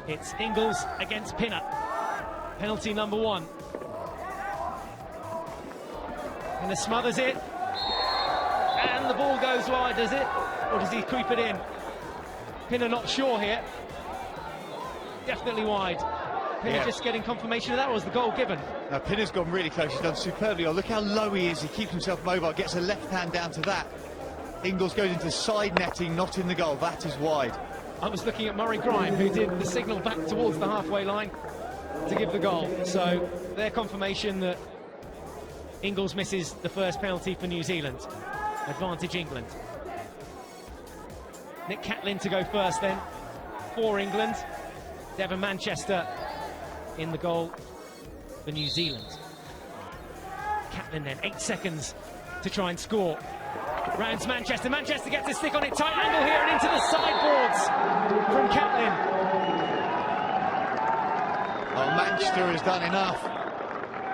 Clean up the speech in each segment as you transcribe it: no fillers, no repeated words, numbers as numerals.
It's Ingles against Pinner. Penalty number 1. Pinner smothers it. And the ball goes wide, does it? Or does he creep it in? Pinner not sure here. Definitely wide. Pinner just getting confirmation of that, or was the goal given? Now Pinner's gone really close, he's done superbly. Oh, look how low he is, he keeps himself mobile, gets a left hand down to that. Ingles goes into side netting, not in the goal, that is wide. I was looking at Murray Grime, who did the signal back towards the halfway line to give the goal. So their confirmation that Ingles misses the first penalty for New Zealand. Advantage England. Nick Catlin to go first then for England. Devon Manchester in the goal for New Zealand. Catlin then, 8 seconds to try and score. Rounds Manchester. Manchester gets a stick on it, tight angle here and into the sideboards from Catlin. Oh, Manchester has done enough.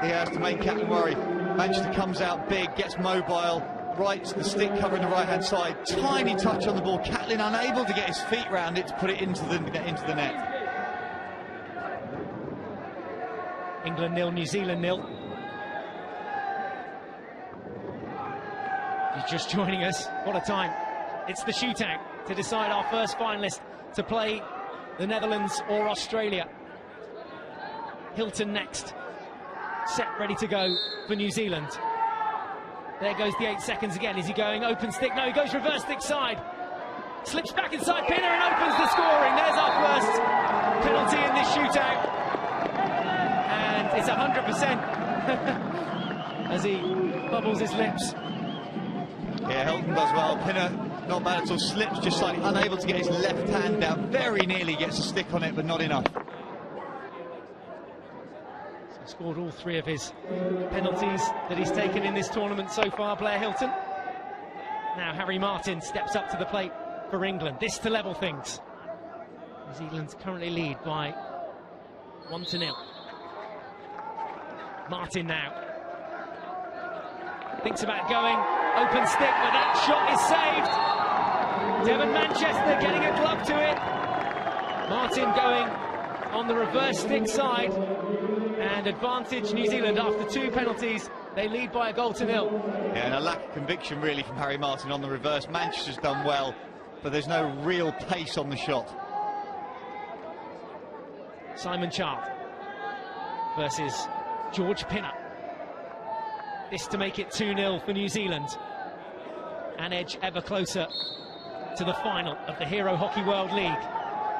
He has to make Catlin worry. Manchester comes out big, gets mobile, rights the stick covering the right hand side. Tiny touch on the ball. Catlin unable to get his feet round it to put it into the net. England 0, New Zealand 0. You're just joining us, what a time. It's the shootout to decide our first finalist to play the Netherlands or Australia. Hilton next, set ready to go for New Zealand. There goes the 8 seconds again. Is he going open stick? No, he goes reverse stick side. Slips back inside Pinner and opens the scoring. There's our first penalty in this shootout. And it's 100% as he bubbles his lips. Yeah, Hilton does well. Pinner, not bad at all. Slips just slightly unable to get his left hand down. Very nearly gets a stick on it, but not enough. So scored all 3 of his penalties that he's taken in this tournament so far, Blair Hilton. Now Harry Martin steps up to the plate for England. This to level things. New Zealand currently lead by 1-0. Martin now thinks about going open stick, but that shot is saved. Devon Manchester getting a glove to it. Martin going on the reverse stick side, and advantage New Zealand after 2 penalties. They lead by a 0-0. Yeah, and a lack of conviction really from Harry Martin on the reverse. Manchester's done well, but there's no real pace on the shot. Simon Child versus George Pinner. This to make it 2-0 for New Zealand. An edge ever closer to the final of the Hero Hockey World League.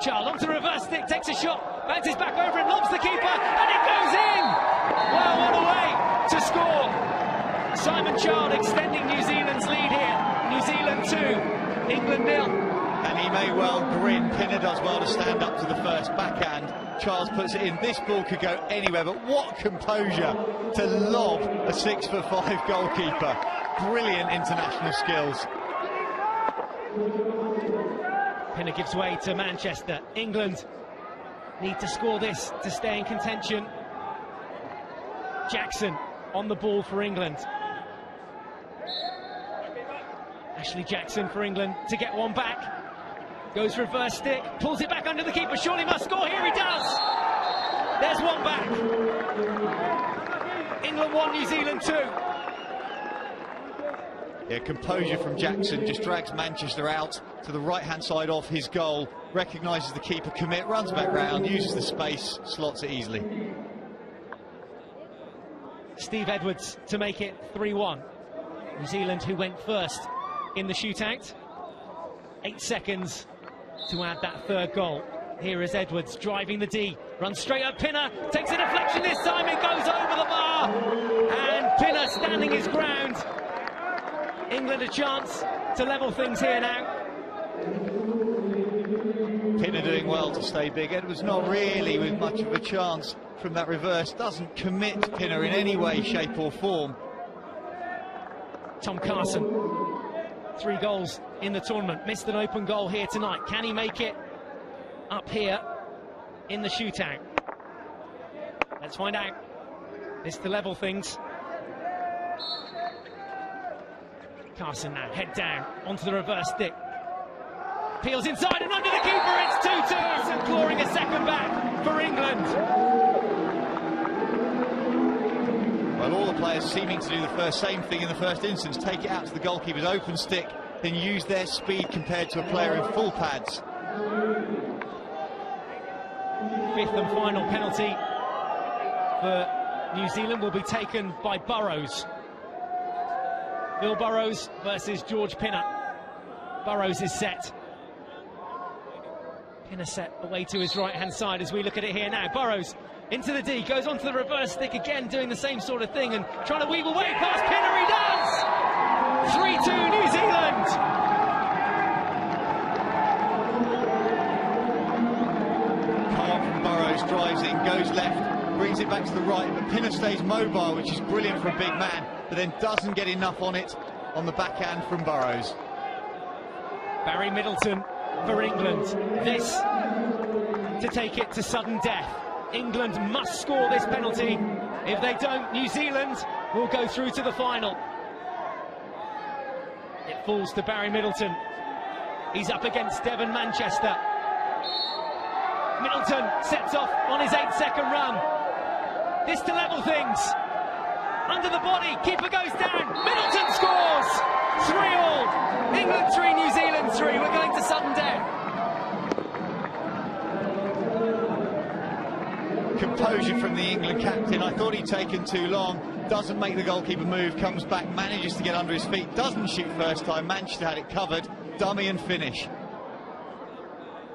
Child onto the reverse stick, takes a shot, bounces back over and lobs the keeper, and it goes in! Well, what a way to score! Simon Child extending New Zealand's lead here. New Zealand 2, England 0. And he may well grin. Pinner does well to stand up to the first backhand. Charles puts it in. This ball could go anywhere, but what composure to lob a 6'5" goalkeeper. Brilliant international skills. Pinner gives way to Manchester. England need to score this to stay in contention. Jackson on the ball for England. Ashley Jackson for England to get one back. Goes reverse stick, pulls it back under the keeper. Surely must score. Here he does. There's one back. England 1, New Zealand 2. Yeah, composure from Jackson just drags Manchester out to the right-hand side off his goal. Recognises the keeper commit, runs back round, uses the space, slots it easily. Steve Edwards to make it 3-1. New Zealand, who went first in the shootout. 8 seconds to add that 3rd goal. Here is Edwards driving the D, runs straight up Pinner, takes a deflection this time, it goes over the bar, and Pinner standing his ground. England a chance to level things here now. Pinner doing well to stay big. Edwards not really with much of a chance from that reverse. Doesn't commit Pinner in any way, shape or form. Tom Carson, 3 goals in the tournament, missed an open goal here tonight. Can he make it up here in the shootout? Let's find out. This to level things. Carson now, head down, onto the reverse stick. Peels inside and under the keeper, it's 2-2, and clawing a second back for England. Well, all the players seeming to do the same thing in the first instance, take it out to the goalkeeper's open stick, then use their speed compared to a player in full pads. Fifth and final penalty for New Zealand will be taken by Burrows. Bill Burrows versus George Pinner. Burrows is set. Pinner set away to his right-hand side as we look at it here now. Burrows into the D, goes onto the reverse stick again, doing the same sort of thing and trying to weave away past Pinner. He does! 3-2 New Zealand! Calm from Burrows, drives in, goes left, brings it back to the right, but Pinner stays mobile, which is brilliant for a big man, but then doesn't get enough on it on the backhand from Burrows. Barry Middleton for England. This to take it to sudden death. England must score this penalty. If they don't, New Zealand will go through to the final. It falls to Barry Middleton. He's up against Devon Manchester. Middleton sets off on his 8-second run. This to level things. Under the body, keeper goes down. Middleton scores! 3-3. England 3, New Zealand 3. We're going to sudden death. Composure from the England captain. I thought he'd taken too long. Doesn't make the goalkeeper move, comes back, manages to get under his feet, doesn't shoot first time. Manchester had it covered, dummy and finish.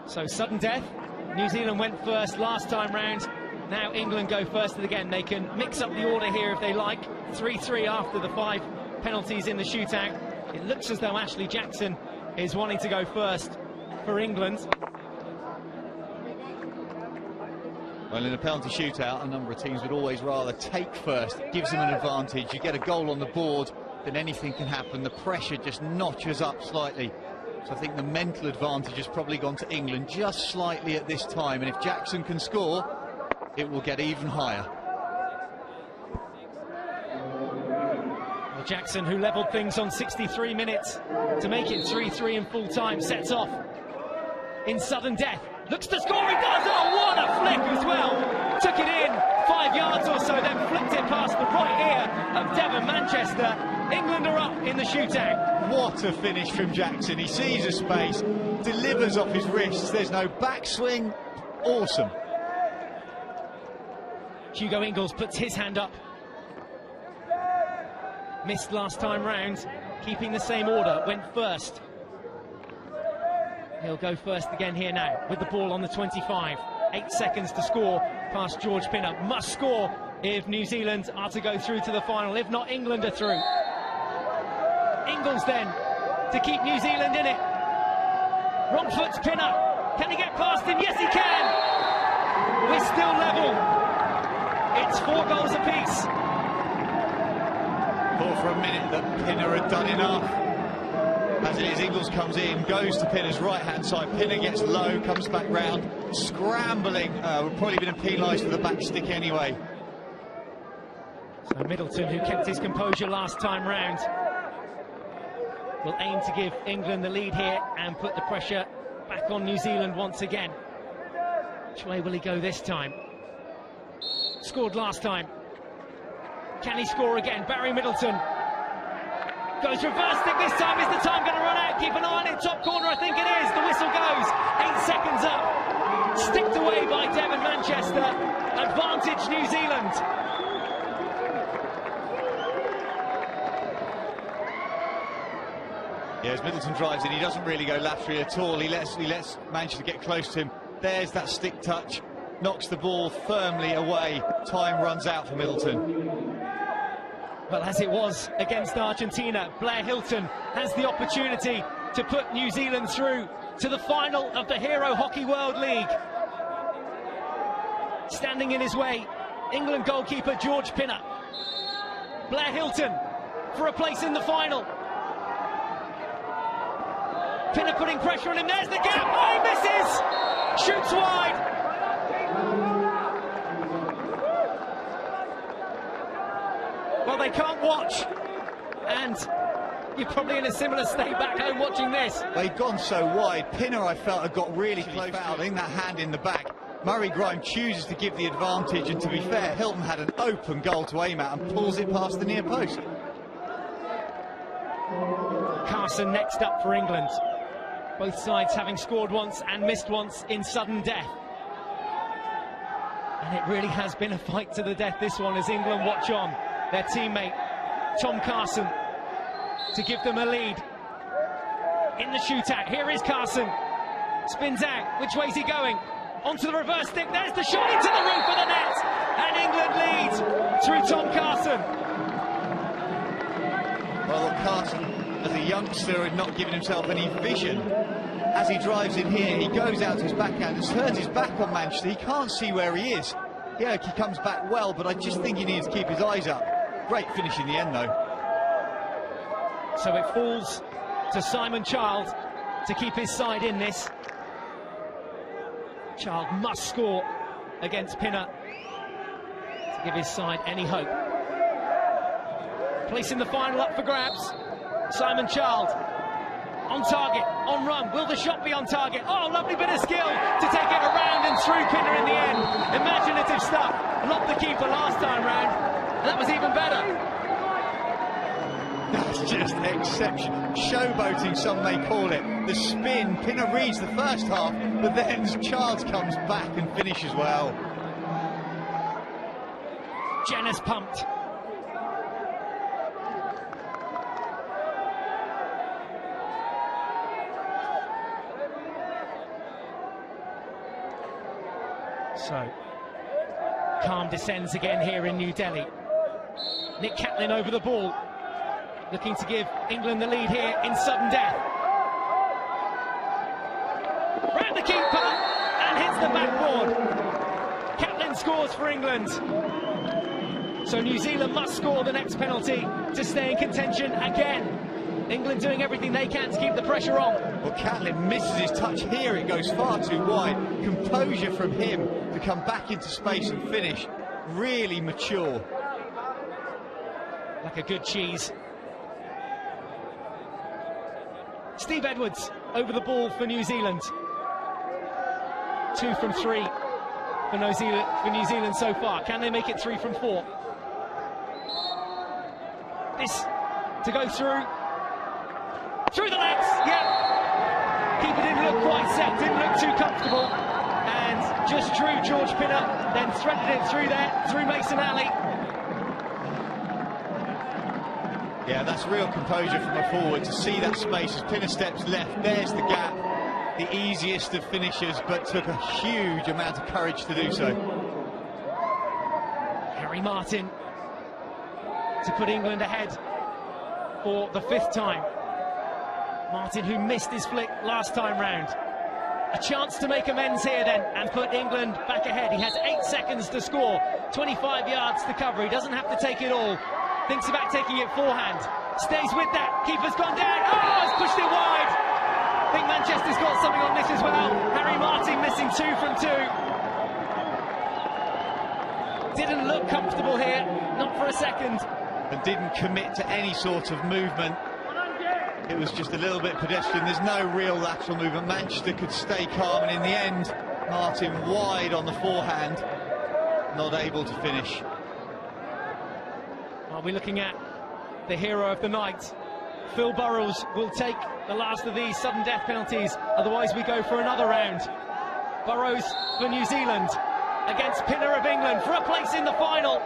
So sudden death. New Zealand went first last time round. Now England go first, and again they can mix up the order here if they like. 3-3 after the 5 penalties in the shootout. It looks as though Ashley Jackson is wanting to go first for England. Well, in a penalty shootout, a number of teams would always rather take first. It gives them an advantage. You get a goal on the board, then anything can happen. The pressure just notches up slightly. So I think the mental advantage has probably gone to England just slightly at this time. And if Jackson can score, it will get even higher. Well, Jackson, who levelled things on 63 minutes to make it 3-3 in full time, sets off in sudden death. Looks to score, he does! Oh, what a flick as well! Took it in 5 yards or so, then flicked it past the right ear of Devon Manchester. England are up in the shootout. What a finish from Jackson. He sees a space, delivers off his wrists, there's no backswing. Awesome. Hugo Ingles puts his hand up. Missed last time round, keeping the same order, went first. He'll go first again here now, with the ball on the 25. 8 seconds to score past George Pinner. Must score if New Zealand are to go through to the final. If not, England are through. Ingles then, to keep New Zealand in it. Wrong foot's Pinner. Can he get past him? Yes, he can! We're still level. It's 4 goals apiece. Thought for a minute that Pinner had done enough. As it is, Ingles comes in, goes to Pinner's right-hand side. Pinner gets low, comes back round, scrambling. Would probably been penalised for the back stick anyway. So Middleton, who kept his composure last time round, will aim to give England the lead here and put the pressure back on New Zealand once again. Which way will he go this time? Scored last time. Can he score again? Barry Middleton goes reverse stick this time. Is the time going to run out? Keep an eye on it. Top corner, I think it is. The whistle goes. 8 seconds up. Sticked away by Devon Manchester. Advantage New Zealand. Yeah, as Middleton drives in, he doesn't really go laterally at all. He lets Manchester get close to him. There's that stick touch. Knocks the ball firmly away. Time runs out for Middleton. Well, as it was against Argentina, Blair Hilton has the opportunity to put New Zealand through to the final of the Hero Hockey World League. Standing in his way, England goalkeeper George Pinner. Blair Hilton for a place in the final. Pinner putting pressure on him, there's the gap, oh, he misses! Shoots wide! Well, they can't watch, and You're probably in a similar state back home watching this. They've gone so wide. Pinner, I felt, had got really close. I think that hand in the back. Murray Grime chooses to give the advantage, and to be fair, Hilton had an open goal to aim at and pulls it past the near post. Carson next up for England. Both sides having scored once and missed once in sudden death. And it really has been a fight to the death, this one, as England watch on. Their teammate, Tom Carson, to give them a lead in the shootout. Here is Carson. Spins out. Which way's he going? Onto the reverse stick. There's the shot into the roof of the net. And England leads through Tom Carson. Well, Carson, as a youngster, had not given himself any vision. As he drives in here, he goes out to his backhand and turns his back on Manchester. He can't see where he is. Yeah, he comes back well, but I just think he needs to keep his eyes up. Great finish in the end, though. So it falls to Simon Child to keep his side in this. Child must score against Pinner to give his side any hope. Placing the final up for grabs. Simon Child on target, on run. Will the shot be on target? Oh, lovely bit of skill to take it around and through Pinner in the end. Imaginative stuff. Blocked the keeper last time round, and that was even better. That's just exceptional. Showboating, some may call it. The spin, Pinner reads the first half, but then Charles comes back and finishes well. Jenner's pumped. So, calm descends again here in New Delhi. Nick Catlin over the ball, looking to give England the lead here in sudden death. Round the keeper and hits the backboard. Catlin scores for England. So New Zealand must score the next penalty to stay in contention again. England doing everything they can to keep the pressure on. Well, Catlin misses his touch here. It goes far too wide. Composure from him to come back into space and finish. Really mature. Like a good cheese. Steve Edwards over the ball for New Zealand. 2 from 3 for New Zealand so far. Can they make it 3 from 4? This to go through the legs. Yeah. Keeper didn't look quite set, didn't look too comfortable, and just drew George Pinner, then threaded it through there, through Mason Alley. Yeah, that's real composure from a forward to see that space as Pinner steps left. There's the gap. The easiest of finishers, but took a huge amount of courage to do so. Harry Martin to put England ahead for the 5th time. Martin, who missed his flick last time round. A chance to make amends here then and put England back ahead. He has 8 seconds to score, 25 yards to cover. He doesn't have to take it all. Thinks about taking it forehand. Stays with that. Keeper's gone down. Oh, it's pushed it wide. I think Manchester's got something on this as well. Harry Martin missing 2 from 2. Didn't look comfortable here, not for a second. And didn't commit to any sort of movement. It was just a little bit pedestrian. There's no real lateral movement. Manchester could stay calm, and in the end, Martin wide on the forehand, not able to finish. Are we looking at the hero of the night? Phil Burrows will take the last of these sudden death penalties, otherwise we go for another round. Burrows for New Zealand against Pinner of England for a place in the final.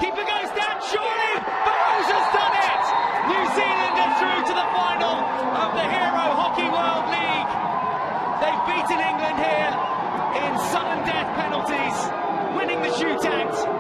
Keeper goes down, surely! Burrows has done it! New Zealand are through to the final of the Hero Hockey World League. They've beaten England here in sudden death penalties, winning the shootout.